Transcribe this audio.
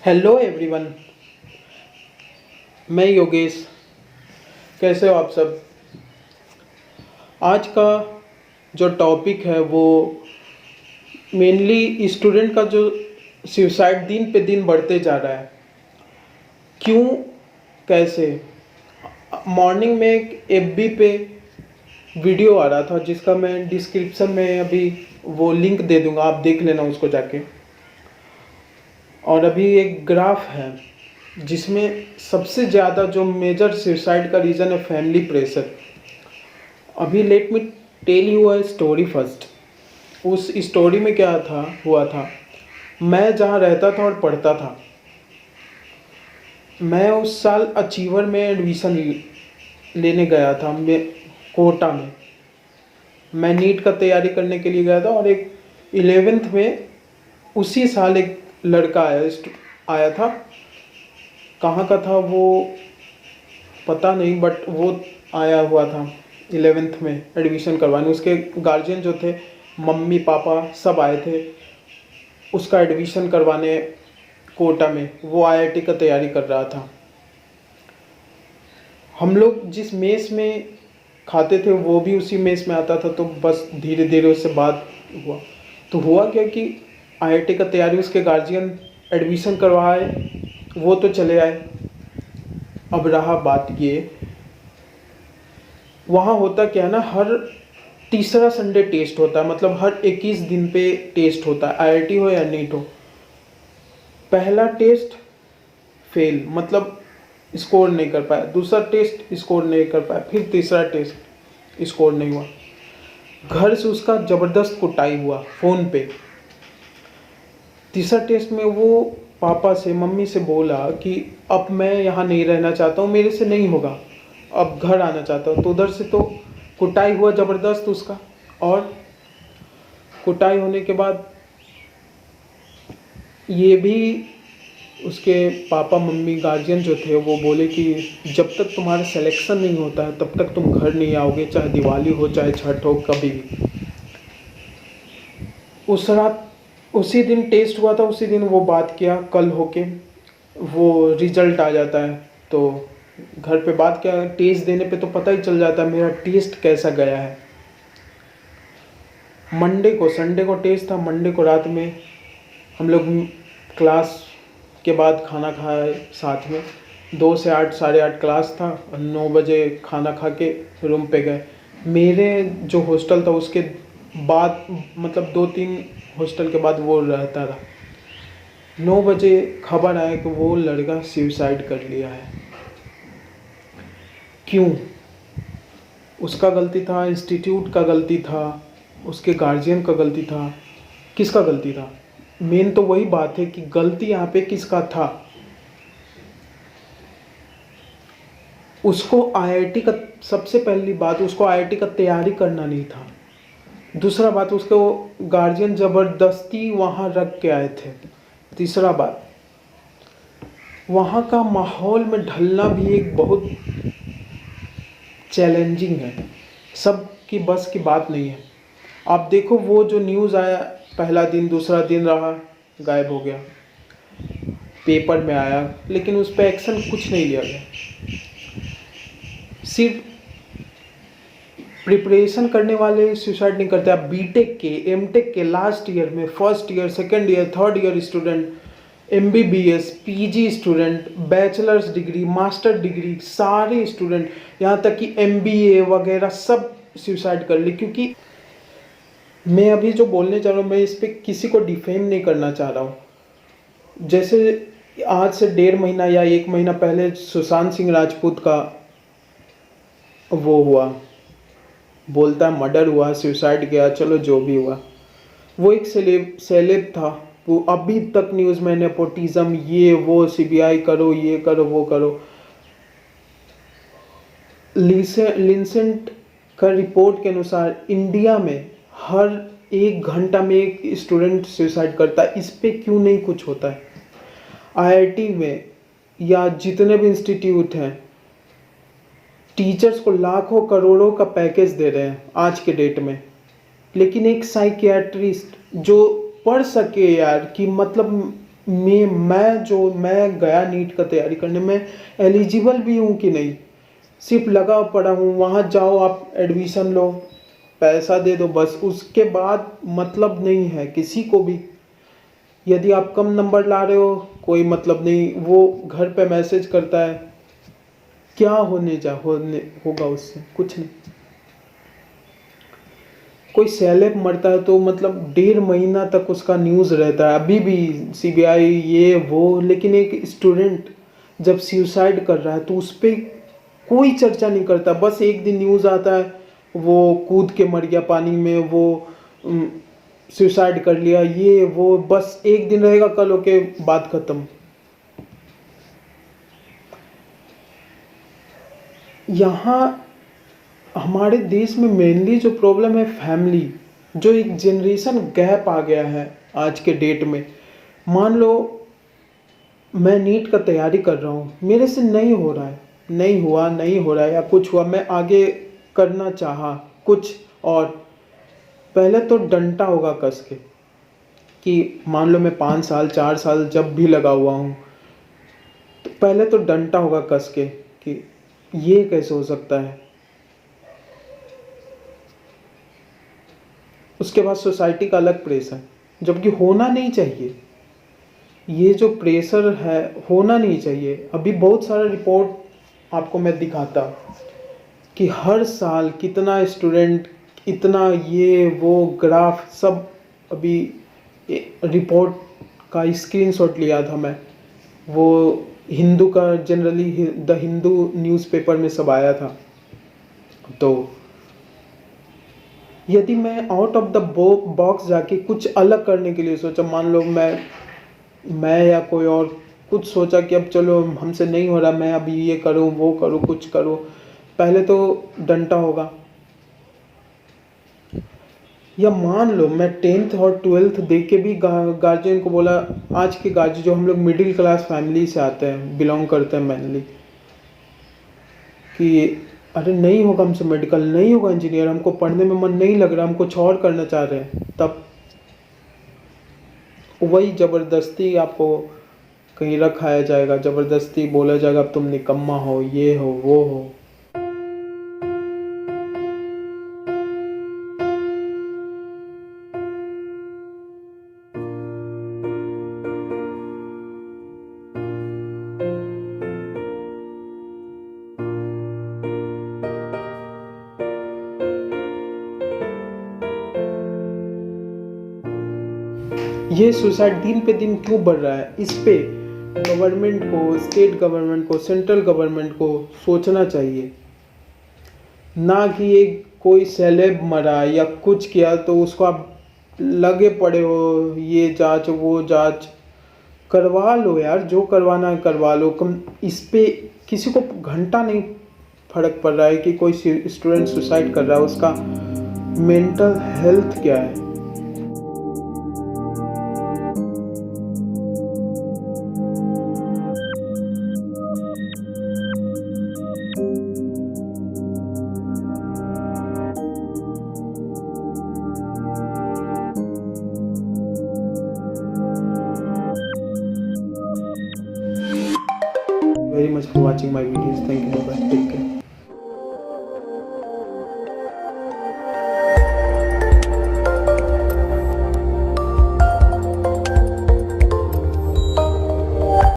Hello everyone. मैं योगेश। कैसे हो आप सब? आज का जो टॉपिक है वो मेनली स्टूडेंट का जो सुसाइड दिन पे दिन बढ़ते जा रहा है। क्यों? कैसे? मॉर्निंग में एक एफबी पे वीडियो आ रहा था जिसका मैं डिस्क्रिप्शन में अभी वो लिंक दे दूंगा, आप देख लेना उसको जाके। और अभी एक ग्राफ है जिसमें सबसे ज़्यादा जो मेजर सुसाइड का रीज़न है फैमिली प्रेशर। अभी let me tell you a story first. उस स्टोरी में क्या हुआ था, मैं जहाँ रहता था और पढ़ता था, मैं उस साल अचीवर में एडमिशन लेने गया था। मैं कोटा में मैं नीट का तैयारी करने के लिए गया था और एक 11th में उसी साल एक लड़का आया था। कहाँ का था वो पता नहीं, बट वो आया हुआ था 11th में एडमिशन करवाने। उसके गार्जियन जो थे, मम्मी पापा सब आए थे उसका एडमिशन करवाने कोटा में। वो आईआईटी का तैयारी कर रहा था। हम लोग जिस मेस में खाते थे वो भी उसी मेस में आता था, तो बस धीरे धीरे उससे बात हुआ। तो हुआ क्या कि आईआईटी का तैयारी उसके गार्जियन एडमिशन करवाए, वो तो चले आए। अब रहा बात ये, वहाँ होता क्या है ना, हर तीसरा संडे टेस्ट होता है, मतलब हर 21 दिन पे टेस्ट होता है, आईआईटी हो या नीट हो। पहला टेस्ट फेल, मतलब स्कोर नहीं कर पाया। दूसरा टेस्ट स्कोर नहीं कर पाया, फिर तीसरा टेस्ट स्कोर नहीं हुआ। घर से उसका ज़बरदस्त कुटाई हुआ फ़ोन पे। तीसरा टेस्ट में वो पापा से मम्मी से बोला कि अब मैं यहाँ नहीं रहना चाहता हूँ, मेरे से नहीं होगा, अब घर आना चाहता हूँ। तो उधर से तो कुटाई हुआ ज़बरदस्त उसका। और कुटाई होने के बाद ये भी उसके पापा मम्मी गार्जियन जो थे वो बोले कि जब तक तुम्हारा सिलेक्शन नहीं होता है तब तक तुम घर नहीं आओगे, चाहे दिवाली हो चाहे छठ हो, कभी भी। उस रात उसी दिन टेस्ट हुआ था, उसी दिन वो बात किया। कल होके वो रिजल्ट आ जाता है तो घर पे बात किया। टेस्ट देने पे तो पता ही चल जाता है मेरा टेस्ट कैसा गया है। संडे को टेस्ट था। मंडे को रात में हम लोग क्लास के बाद खाना खाए साथ में। 2 से 8, साढ़े 8 क्लास था और 9 बजे खाना खा के रूम पे गए। मेरे जो हॉस्टल था उसके बाद, मतलब 2-3 हॉस्टल के बाद वो रहता था। 9 बजे खबर आया कि वो लड़का सुसाइड कर लिया है। क्यों? उसका गलती था, इंस्टीट्यूट का गलती था, उसके गार्जियन का गलती था, किसका गलती था? मेन तो वही बात है कि गलती यहाँ पे किसका था। उसको आईआईटी का, सबसे पहली बात, उसको आईआईटी का तैयारी करना नहीं था। दूसरा बात, उसको गार्जियन ज़बरदस्ती वहाँ रख के आए थे। तीसरा बात, वहाँ का माहौल में ढलना भी एक बहुत चैलेंजिंग है, सब की बस की बात नहीं है। आप देखो वो जो न्यूज़ आया, पहला दिन दूसरा दिन रहा, गायब हो गया, पेपर में आया, लेकिन उस पर एक्शन कुछ नहीं लिया गया। सिर्फ प्रिपरेशन करने वाले सुसाइड नहीं करते। आप बीटेक के, एमटेक के लास्ट ईयर में, first year, second year, third year student, MBBS, PG student, bachelors degree, master degree, सारे स्टूडेंट, यहाँ तक कि एमबीए वगैरह सब सुसाइड कर ली। क्योंकि मैं अभी जो बोलने चाह रहा हूँ, मैं इस पर किसी को डिफेम नहीं करना चाह रहा हूँ। जैसे आज से 1.5 महीना या 1 महीना पहले सुशांत सिंह राजपूत का वो हुआ, बोलता मर्डर हुआ, सुसाइड किया, चलो जो भी हुआ। वो एक सेलेब था, वो अभी तक न्यूज़ में नेपोटिज्म, ये वो, सीबीआई करो, ये करो, वो करो। लिंसेंट का रिपोर्ट के अनुसार इंडिया में हर 1 घंटा में एक स्टूडेंट सुसाइड करता है। इस पे क्यों नहीं कुछ होता है? आईआईटी में या जितने भी इंस्टीट्यूट हैं, टीचर्स को लाखों करोड़ों का पैकेज दे रहे हैं आज के डेट में, लेकिन एक साइकियाट्रिस्ट जो पढ़ सके यार, कि मतलब मैं गया नीट का तैयारी करने में, एलिजिबल भी हूँ कि नहीं, सिर्फ लगा पड़ा हूँ। वहाँ जाओ, आप एडमिशन लो, पैसा दे दो, बस। उसके बाद मतलब नहीं है किसी को भी। यदि आप कम नंबर ला रहे हो, कोई मतलब नहीं, वो घर पे मैसेज करता है, क्या होने होगा उससे, कुछ नहीं। कोई सेलेब मरता है तो मतलब 1.5 महीना तक उसका न्यूज़ रहता है, अभी भी सीबीआई ये वो। लेकिन एक स्टूडेंट जब सुसाइड कर रहा है तो उस पर कोई चर्चा नहीं करता। बस एक दिन न्यूज़ आता है, वो कूद के मर गया पानी में, वो सुसाइड कर लिया, ये वो, बस एक दिन रहेगा, कल होके बात खत्म। यहाँ हमारे देश में मेनली जो प्रॉब्लम है फैमिली, जो एक जनरेशन गैप आ गया है आज के डेट में। मान लो मैं नीट का तैयारी कर रहा हूँ, मेरे से नहीं हो रहा है, नहीं हो रहा है, या कुछ हुआ, मैं आगे करना चाहा कुछ और, पहले तो डंटा होगा कस के कि मान लो मैं 5 साल 4 साल जब भी लगा हुआ हूँ, तो पहले तो डंटा होगा कस के कि ये कैसे हो सकता है। उसके बाद सोसाइटी का अलग प्रेशर, जबकि होना नहीं चाहिए। ये जो प्रेशर है होना नहीं चाहिए। अभी बहुत सारा रिपोर्ट आपको मैं दिखाता कि हर साल कितना स्टूडेंट, इतना ये वो ग्राफ सब, अभी रिपोर्ट का स्क्रीनशॉट लिया था मैं, वो हिंदू का, जनरली द हिंदू न्यूज़पेपर में सब आया था। तो यदि मैं आउट ऑफ द बॉक्स जाके कुछ अलग करने के लिए सोचा, मान लो मैं या कोई और कुछ सोचा कि अब चलो हमसे नहीं हो रहा, मैं अभी ये करूँ वो करूँ कुछ करूँ, पहले तो डंटा होगा। या मान लो मैं 10th और 12th देख के भी गार्जियन को बोला, आज के गार्जियन जो हम लोग मिडिल क्लास फैमिली से आते हैं, बिलोंग करते हैं मेनली, कि अरे नहीं होगा हमसे मेडिकल, नहीं होगा इंजीनियर, हमको पढ़ने में मन नहीं लग रहा, हम कुछ और करना चाह रहे हैं, तब वही ज़बरदस्ती आपको कहीं रखाया जाएगा, ज़बरदस्ती बोला जाएगा अब तुम निकम्मा हो, ये हो वो हो। ये सुसाइड दिन पे दिन क्यों बढ़ रहा है, इस पे गवर्नमेंट को, स्टेट गवर्नमेंट को, सेंट्रल गवर्नमेंट को सोचना चाहिए। ना कि एक कोई सेलेब मरा या कुछ किया तो उसको आप लगे पड़े हो, ये जांच वो जांच करवा लो यार, जो करवाना है करवा लो। कम इस पे किसी को घंटा नहीं फर्क पड़ रहा है कि कोई स्टूडेंट सुसाइड कर रहा है, उसका मेंटल हेल्थ क्या है। Very much for watching my videos. Thank you. Bye bye. Take care.